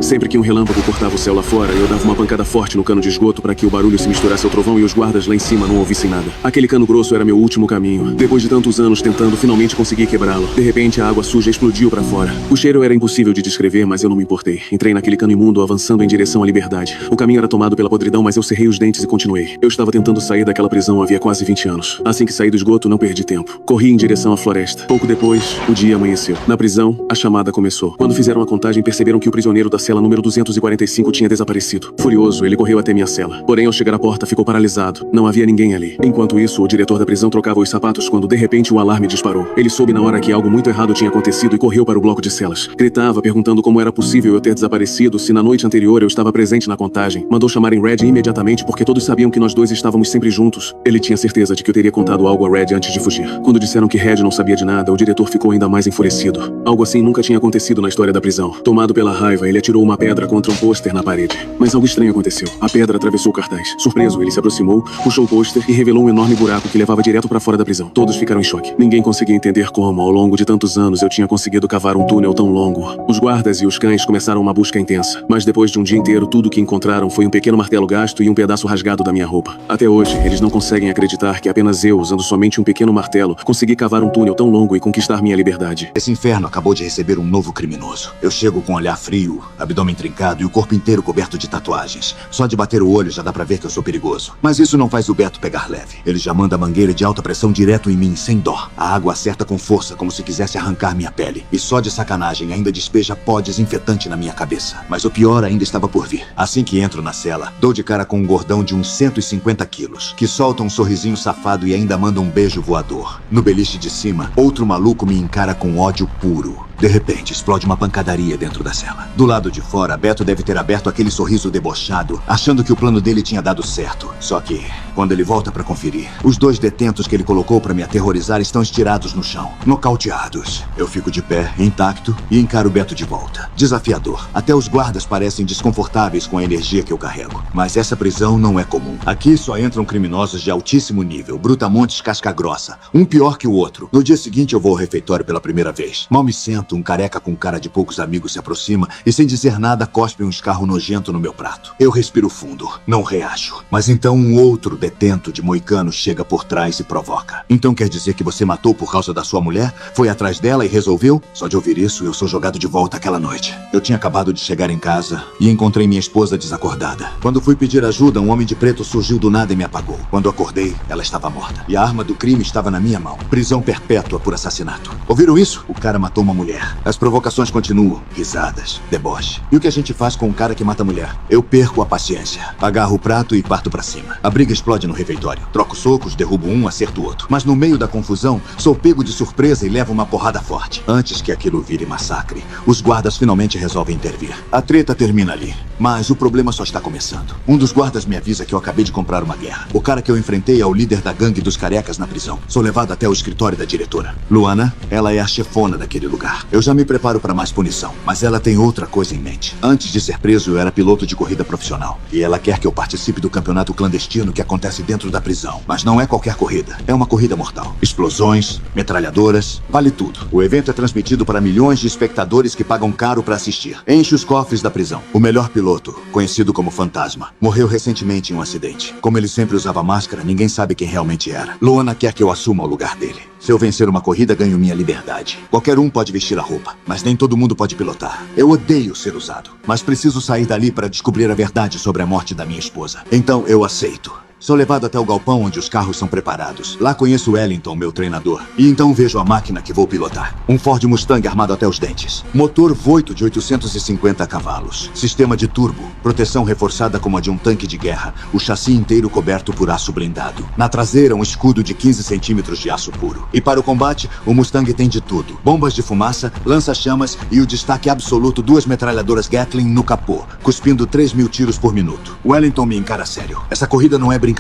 Sempre que um relâmpago cortava o céu lá fora, eu dava uma pancada forte no cano de esgoto para que o barulho se misturasse ao trovão e os guardas lá em cima não ouvissem nada. Aquele cano grosso era meu último caminho. Depois de tantos anos tentando, finalmente consegui quebrá-lo. De repente, a água suja explodiu para fora. O cheiro era impossível de descrever, mas eu não me importei. Entrei naquele cano imundo, avançando em direção à liberdade. O caminho era tomado pela podridão, mas eu cerrei os dentes e continuei. Eu estava tentando sair daquela prisão havia quase 20 anos. Assim que saí do esgoto, não perdi tempo. Corri em direção à floresta. Pouco depois, o dia amanheceu. Na prisão, a chamada começou. Quando fizeram a contagem, perceberam que o prisioneiro da cela número 245 tinha desaparecido. Furioso, ele correu até minha cela. Porém, ao chegar à porta, ficou paralisado. Não havia ninguém ali. Enquanto isso, o diretor da prisão trocava os sapatos quando, de repente, o alarme disparou. Ele soube na hora que algo muito errado tinha acontecido e correu para o bloco de celas. Gritava, perguntando como era possível eu ter desaparecido se na noite anterior eu estava presente na contagem. Mandou chamarem Red imediatamente porque todos sabiam que nós dois estávamos sempre juntos. Ele tinha certeza de que eu teria contado algo a Red antes de fugir. Quando disseram que Red não sabia de nada, o diretor ficou ainda mais enfurecido. Algo assim nunca tinha acontecido na história da prisão. Tomado pela raiva, ele atirou uma pedra contra um pôster na parede. Mas algo estranho aconteceu. A pedra atravessou o cartaz. Surpreso, ele se aproximou, puxou o pôster e revelou um enorme buraco que levava direto para fora da prisão. Todos ficaram em choque. Ninguém conseguia entender como, ao longo de tantos anos, eu tinha conseguido cavar um túnel tão longo. Os guardas e os cães começaram uma busca intensa. Mas depois de um dia inteiro, tudo o que encontraram foi um pequeno martelo gasto e um pedaço rasgado da minha roupa. Até hoje, eles não conseguem acreditar que apenas eu, usando somente um pequeno martelo, consegui cavar um túnel tão longo e conquistar minha liberdade. Esse inferno acabou de receber um novo criminoso. Eu chego com um olhar frio, abdômen trincado e o corpo inteiro coberto de tatuagens. Só de bater o olho já dá pra ver que eu sou perigoso. Mas isso não faz o Beto pegar leve. Ele já manda a mangueira de alta pressão direto em mim, sem dó. A água acerta com força, como se quisesse arrancar minha pele. E só de sacanagem ainda despeja pó desinfetante na minha cabeça. Mas o pior ainda estava por vir. Assim que entro na cela, dou de cara com um gordão de uns 150 quilos, que solta um sorrisinho safado e ainda manda um beijo voador. No beliche de cima, outro maluco me encara com ódio puro. De repente, explode uma pancadaria dentro da cela. Do lado de fora, Beto deve ter aberto aquele sorriso debochado, achando que o plano dele tinha dado certo. Só que, quando ele volta pra conferir, os dois detentos que ele colocou pra me aterrorizar estão estirados no chão, nocauteados. Eu fico de pé, intacto, e encaro Beto de volta. Desafiador. Até os guardas parecem desconfortáveis com a energia que eu carrego. Mas essa prisão não é comum. Aqui só entram criminosos de altíssimo nível, brutamontes casca grossa, um pior que o outro. No dia seguinte eu vou ao refeitório pela primeira vez. Mal me sento, um careca com cara de poucos amigos se aproxima e, sem dizer nada, cospe um escarro nojento no meu prato. Eu respiro fundo, não reajo. Mas então um outro detento de moicano chega por trás e provoca. Então quer dizer que você matou por causa da sua mulher? Foi atrás dela e resolveu? Só de ouvir isso, eu sou jogado de volta aquela noite. Eu tinha acabado de chegar em casa e encontrei minha esposa desacordada. Quando fui pedir ajuda, um homem de preto surgiu do nada e me apagou. Quando acordei, ela estava morta. E a arma do crime estava na minha mão. Prisão perpétua por assassinato. Ouviram isso? O cara matou uma mulher. As provocações continuam. Risadas, deboche. E o que a gente faz com um cara que mata a mulher? Eu perco a paciência. Agarro o prato e parto pra cima. A briga explode no refeitório. Troco socos, derrubo um, acerto o outro. Mas no meio da confusão, sou pego de surpresa e levo uma porrada forte. Antes que aquilo vire massacre, os guardas finalmente resolvem intervir. A treta termina ali. Mas o problema só está começando. Um dos guardas me avisa que eu acabei de comprar uma guerra. O cara que eu enfrentei é o líder da gangue dos carecas na prisão. Sou levado até o escritório da diretora. Luana, ela é a chefona daquele lugar. Eu já me preparo para mais punição, mas ela tem outra coisa em mente. Antes de ser preso, eu era piloto de corrida profissional. E ela quer que eu participe do campeonato clandestino que acontece dentro da prisão. Mas não é qualquer corrida. É uma corrida mortal. Explosões, metralhadoras, vale tudo. O evento é transmitido para milhões de espectadores que pagam caro para assistir. Enche os cofres da prisão. O melhor piloto, conhecido como Fantasma, morreu recentemente em um acidente. Como ele sempre usava máscara, ninguém sabe quem realmente era. Luana quer que eu assuma o lugar dele. Se eu vencer uma corrida, ganho minha liberdade. Qualquer um pode vestir a roupa, mas nem todo mundo pode pilotar. Eu odeio ser usado, mas preciso sair dali para descobrir a verdade sobre a morte da minha esposa. Então eu aceito. Sou levado até o galpão onde os carros são preparados. Lá conheço Wellington, meu treinador. E então vejo a máquina que vou pilotar. Um Ford Mustang armado até os dentes. Motor Voito de 850 cavalos. Sistema de turbo. Proteção reforçada como a de um tanque de guerra. O chassi inteiro coberto por aço blindado. Na traseira, um escudo de 15 centímetros de aço puro. E para o combate, o Mustang tem de tudo. Bombas de fumaça, lança-chamas e o destaque absoluto, 2 metralhadoras Gatling no capô, cuspindo 3.000 tiros por minuto. Wellington me encara sério. Essa corrida não é brincadeira.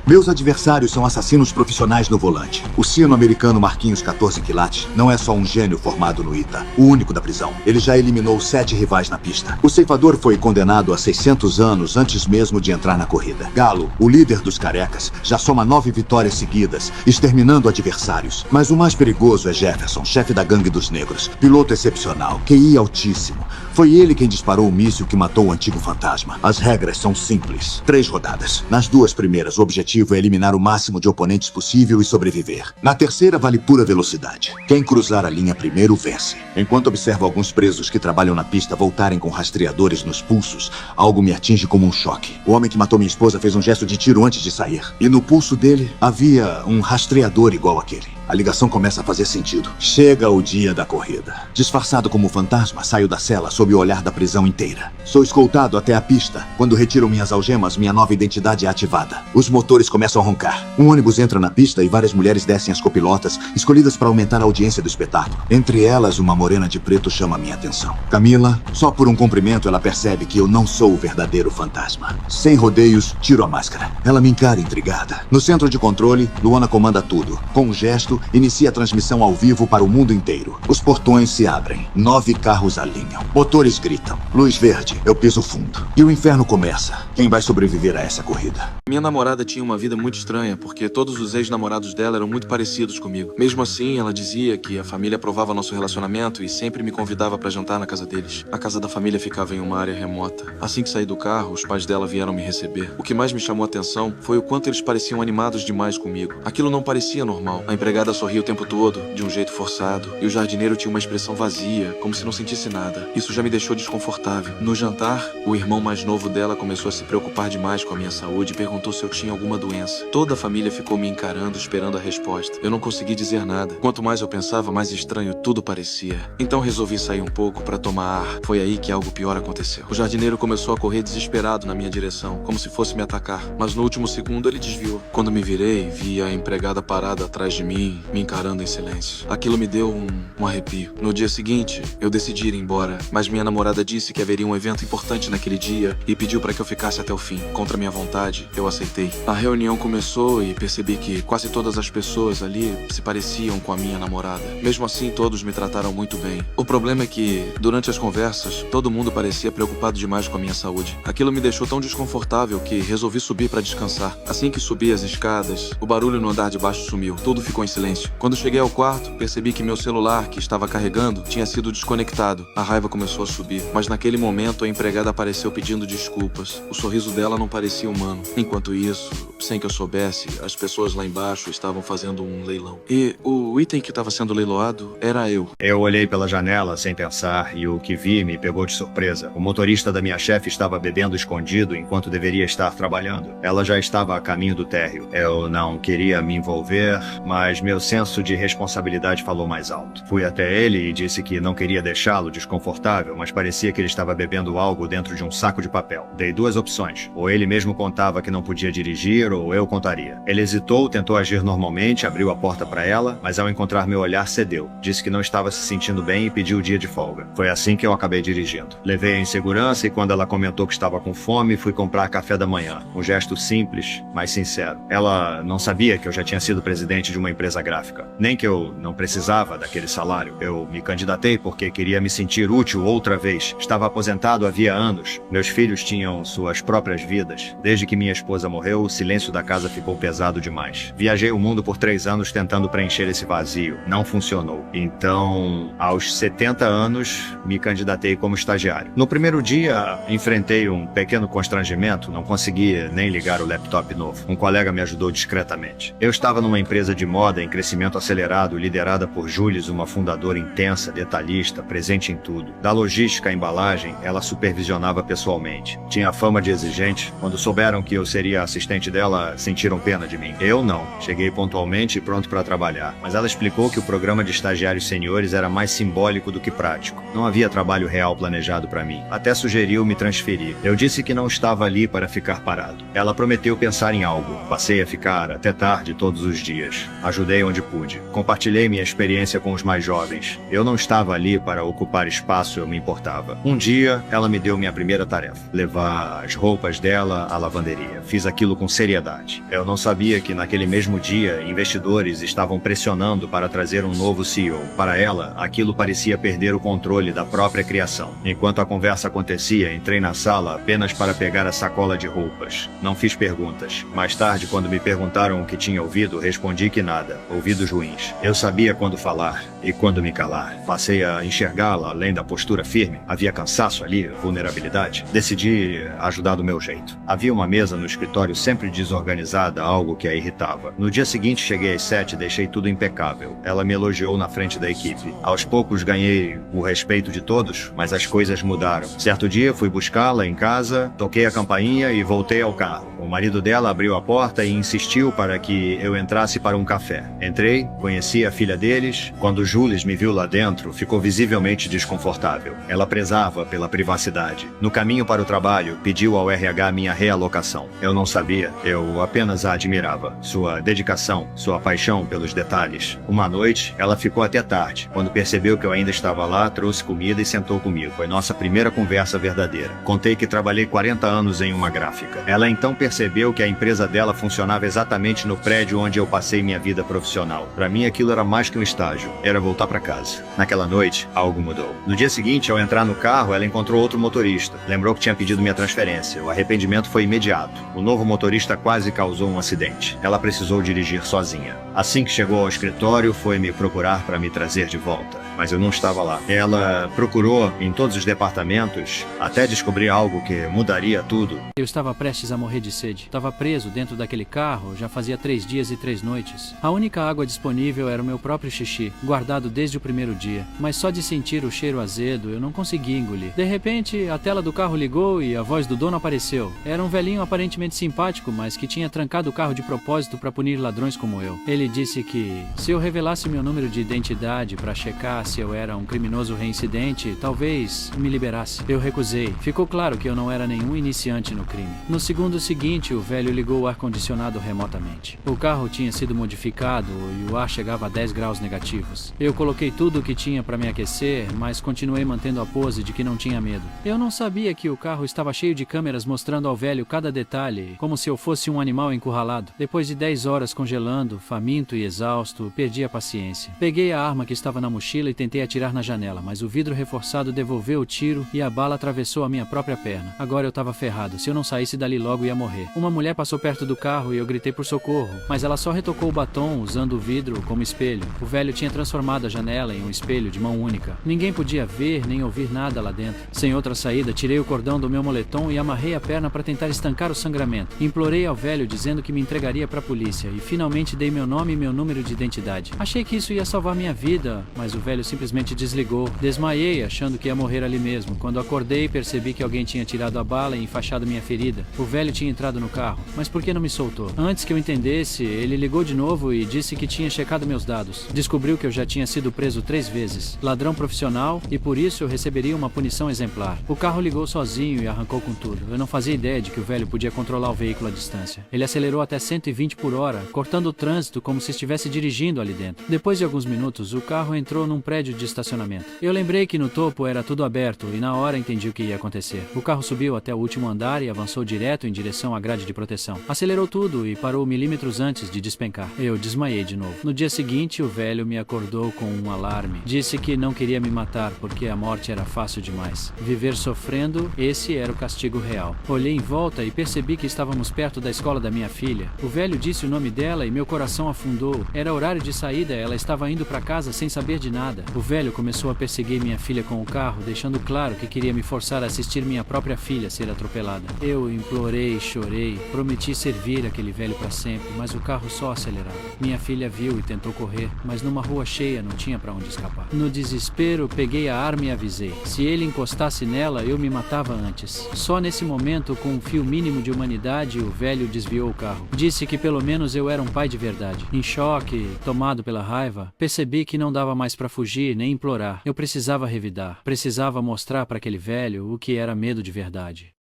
Meus adversários são assassinos profissionais no volante. O sino-americano Marquinhos 14 quilates não é só um gênio formado no ITA, o único da prisão. Ele já eliminou 7 rivais na pista. O ceifador foi condenado a 600 anos antes mesmo de entrar na corrida. Galo, o líder dos carecas, já soma 9 vitórias seguidas, exterminando adversários. Mas o mais perigoso é Jefferson, chefe da gangue dos negros. Piloto excepcional, QI altíssimo, Foi ele quem disparou o míssil que matou o antigo fantasma. As regras são simples. 3 rodadas. Nas 2 primeiras, o objetivo é eliminar o máximo de oponentes possível e sobreviver. Na terceira, vale pura velocidade. Quem cruzar a linha primeiro, vence. Enquanto observo alguns presos que trabalham na pista voltarem com rastreadores nos pulsos, algo me atinge como um choque. O homem que matou minha esposa fez um gesto de tiro antes de sair. E no pulso dele, havia um rastreador igual àquele. A ligação começa a fazer sentido. Chega o dia da corrida. Disfarçado como fantasma, saio da cela sob o olhar da prisão inteira. Sou escoltado até a pista. Quando retiro minhas algemas, minha nova identidade é ativada. Os motores começam a roncar. Um ônibus entra na pista e várias mulheres descem as copilotas, escolhidas para aumentar a audiência do espetáculo. Entre elas, uma morena de preto chama minha atenção. Camila, só por um cumprimento ela percebe que eu não sou o verdadeiro fantasma. Sem rodeios, tiro a máscara. Ela me encara intrigada. No centro de controle, Luana comanda tudo. Com um gesto, inicia a transmissão ao vivo para o mundo inteiro. Os portões se abrem. 9 carros alinham. Motores gritam. Luz verde. Eu piso fundo. E o inferno começa. Quem vai sobreviver a essa corrida? Minha namorada tinha uma vida muito estranha, porque todos os ex-namorados dela eram muito parecidos comigo. Mesmo assim, ela dizia que a família aprovava nosso relacionamento e sempre me convidava para jantar na casa deles. A casa da família ficava em uma área remota. Assim que saí do carro, os pais dela vieram me receber. O que mais me chamou a atenção foi o quanto eles pareciam animados demais comigo. Aquilo não parecia normal. A empregada sorria o tempo todo, de um jeito forçado, e o jardineiro tinha uma expressão vazia, como se não sentisse nada. Isso já me deixou desconfortável. No jantar, o irmão mais novo dela começou a se preocupar demais com a minha saúde e perguntou se eu tinha alguma doença. Toda a família ficou me encarando, esperando a resposta. Eu não consegui dizer nada. Quanto mais eu pensava, mais estranho tudo parecia. Então resolvi sair um pouco para tomar ar. Foi aí que algo pior aconteceu. O jardineiro começou a correr desesperado na minha direção, como se fosse me atacar. Mas no último segundo ele desviou. Quando me virei, vi a empregada parada atrás de mim, me encarando em silêncio. Aquilo me deu um arrepio. No dia seguinte, eu decidi ir embora, mas minha namorada disse que haveria um evento importante naquele dia e pediu para que eu ficasse até o fim. Contra minha vontade, eu aceitei. A reunião começou e percebi que quase todas as pessoas ali se pareciam com a minha namorada. Mesmo assim, todos me trataram muito bem. O problema é que, durante as conversas, todo mundo parecia preocupado demais com a minha saúde. Aquilo me deixou tão desconfortável que resolvi subir para descansar. Assim que subi as escadas, o barulho no andar de baixo sumiu. Tudo ficou em silêncio. Quando cheguei ao quarto, percebi que meu celular, que estava carregando, tinha sido desconectado. A raiva começou a subir, mas naquele momento a empregada apareceu pedindo desculpas. O sorriso dela não parecia humano. Enquanto isso, sem que eu soubesse, as pessoas lá embaixo estavam fazendo um leilão. E o item que estava sendo leiloado era eu. Eu olhei pela janela sem pensar e o que vi me pegou de surpresa. O motorista da minha chefe estava bebendo escondido enquanto deveria estar trabalhando. Ela já estava a caminho do térreo. Eu não queria me envolver, mas meu senso de responsabilidade falou mais alto. Fui até ele e disse que não queria deixá-lo desconfortável, mas parecia que ele estava bebendo algo dentro de um saco de papel. Dei 2 opções. Ou ele mesmo contava que não podia dirigir, ou eu contaria. Ele hesitou, tentou agir normalmente, abriu a porta para ela, mas ao encontrar meu olhar cedeu. Disse que não estava se sentindo bem e pediu o dia de folga. Foi assim que eu acabei dirigindo. Levei-a em segurança e quando ela comentou que estava com fome, fui comprar café da manhã. Um gesto simples, mas sincero. Ela não sabia que eu já tinha sido presidente de uma empresa gráfica. Nem que eu não precisava daquele salário. Eu me candidatei porque queria me sentir útil outra vez. Estava aposentado havia anos. Meus filhos tinham suas próprias vidas. Desde que minha esposa morreu, o silêncio da casa ficou pesado demais. Viajei o mundo por 3 anos tentando preencher esse vazio. Não funcionou. Então, aos 70 anos, me candidatei como estagiário. No primeiro dia, enfrentei um pequeno constrangimento. Não conseguia nem ligar o laptop novo. Um colega me ajudou discretamente. Eu estava numa empresa de moda em crescimento acelerado, liderada por Jules, uma fundadora intensa, detalhista, presente em tudo. Da logística à embalagem, ela supervisionava pessoalmente. Tinha fama de exigente. Quando souberam que eu seria assistente dela, sentiram pena de mim. Eu não. Cheguei pontualmente e pronto para trabalhar. Mas ela explicou que o programa de estagiários seniores era mais simbólico do que prático. Não havia trabalho real planejado para mim. Até sugeriu me transferir. Eu disse que não estava ali para ficar parado. Ela prometeu pensar em algo. Passei a ficar até tarde todos os dias. Ajudei onde pude. Compartilhei minha experiência com os mais jovens. Eu não estava ali para ocupar espaço, eu me importava. Um dia, ela me deu minha primeira tarefa. Levar as roupas dela à lavanderia. Fiz aquilo com seriedade. Eu não sabia que naquele mesmo dia, investidores estavam pressionando para trazer um novo CEO. Para ela, aquilo parecia perder o controle da própria criação. Enquanto a conversa acontecia, entrei na sala apenas para pegar a sacola de roupas. Não fiz perguntas. Mais tarde, quando me perguntaram o que tinha ouvido, respondi que nada. ouvidos ruins. Eu sabia quando falar e quando me calar. Passei a enxergá-la além da postura firme. Havia cansaço ali, vulnerabilidade. Decidi ajudar do meu jeito. Havia uma mesa no escritório sempre desorganizada, algo que a irritava. No dia seguinte cheguei às 7 e deixei tudo impecável. Ela me elogiou na frente da equipe. Aos poucos ganhei o respeito de todos, mas as coisas mudaram. Certo dia fui buscá-la em casa, toquei a campainha e voltei ao carro. O marido dela abriu a porta e insistiu para que eu entrasse para um café. Entrei, conheci a filha deles. Quando Jules me viu lá dentro, ficou visivelmente desconfortável. Ela prezava pela privacidade. No caminho para o trabalho, pediu ao RH minha realocação. Eu não sabia, eu apenas a admirava. Sua dedicação, sua paixão pelos detalhes. Uma noite, ela ficou até tarde. Quando percebeu que eu ainda estava lá, trouxe comida e sentou comigo. Foi nossa primeira conversa verdadeira. Contei que trabalhei 40 anos em uma gráfica. Ela então percebeu que a empresa dela funcionava exatamente no prédio onde eu passei minha vida profissional. Para mim, aquilo era mais que um estágio. Era voltar para casa. Naquela noite, algo mudou. No dia seguinte, ao entrar no carro, ela encontrou outro motorista. Lembrou que tinha pedido minha transferência. O arrependimento foi imediato. O novo motorista quase causou um acidente. Ela precisou dirigir sozinha. Assim que chegou ao escritório, foi me procurar para me trazer de volta. Mas eu não estava lá. Ela procurou em todos os departamentos até descobrir algo que mudaria tudo. Eu estava prestes a morrer de sede. Estava preso dentro daquele carro já fazia 3 dias e 3 noites. A única água disponível era o meu próprio xixi, guardado desde o primeiro dia. Mas só de sentir o cheiro azedo eu não conseguia engolir. De repente, a tela do carro ligou e a voz do dono apareceu. Era um velhinho aparentemente simpático, mas que tinha trancado o carro de propósito para punir ladrões como eu. Ele disse que se eu revelasse meu número de identidade para checar se eu era um criminoso reincidente, talvez me liberasse. Eu recusei. Ficou claro que eu não era nenhum iniciante no crime. No segundo seguinte, o velho ligou o ar-condicionado remotamente. O carro tinha sido modificado e o ar chegava a 10 graus negativos. Eu coloquei tudo o que tinha para me aquecer, mas continuei mantendo a pose de que não tinha medo. Eu não sabia que o carro estava cheio de câmeras mostrando ao velho cada detalhe, como se eu fosse um animal encurralado. Depois de 10 horas congelando, faminto e exausto, perdi a paciência. Peguei a arma que estava na mochila e tentei atirar na janela, mas o vidro reforçado devolveu o tiro e a bala atravessou a minha própria perna. Agora eu estava ferrado. Se eu não saísse dali logo, ia morrer. Uma mulher passou perto do carro e eu gritei por socorro, mas ela só retocou o batom usando o vidro como espelho. O velho tinha transformado a janela em um espelho de mão única. Ninguém podia ver nem ouvir nada lá dentro. Sem outra saída, tirei o cordão do meu moletom e amarrei a perna para tentar estancar o sangramento. Implorei ao velho dizendo que me entregaria para a polícia e finalmente dei meu nome e meu número de identidade. Achei que isso ia salvar minha vida, mas o velho simplesmente desligou. Desmaiei, achando que ia morrer ali mesmo. Quando acordei, percebi que alguém tinha tirado a bala e enfaixado minha ferida. O velho tinha entrado no carro, mas por que não me soltou? Antes que eu entendesse, ele ligou de novo e disse que tinha checado meus dados. Descobriu que eu já tinha sido preso 3 vezes. Ladrão profissional, e por isso eu receberia uma punição exemplar. O carro ligou sozinho e arrancou com tudo. Eu não fazia ideia de que o velho podia controlar o veículo à distância. Ele acelerou até 120 por hora, cortando o trânsito como se estivesse dirigindo ali dentro. Depois de alguns minutos, o carro entrou num prédio de estacionamento. Eu lembrei que no topo era tudo aberto e na hora entendi o que ia acontecer. O carro subiu até o último andar e avançou direto em direção à grade de proteção. Acelerou tudo e parou milímetros antes de despencar. Eu desmaiei de novo. No dia seguinte, o velho me acordou com um alarme. Disse que não queria me matar porque a morte era fácil demais. Viver sofrendo, esse era o castigo real. Olhei em volta e percebi que estávamos perto da escola da minha filha. O velho disse o nome dela e meu coração afundou. Era horário de saída, ela estava indo para casa sem saber de nada. O velho começou a perseguir minha filha com o carro, deixando claro que queria me forçar a assistir minha própria filha ser atropelada. Eu implorei, chorei, prometi servir aquele velho para sempre, mas o carro só acelerava. Minha filha viu e tentou correr, mas numa rua cheia não tinha para onde escapar. No desespero, peguei a arma e avisei. Se ele encostasse nela, eu me matava antes. Só nesse momento, com um fio mínimo de humanidade, o velho desviou o carro. Disse que pelo menos eu era um pai de verdade. Em choque, tomado pela raiva, percebi que não dava mais para fugir nem implorar. Eu precisava revidar. Precisava mostrar para aquele velho o que era medo de verdade.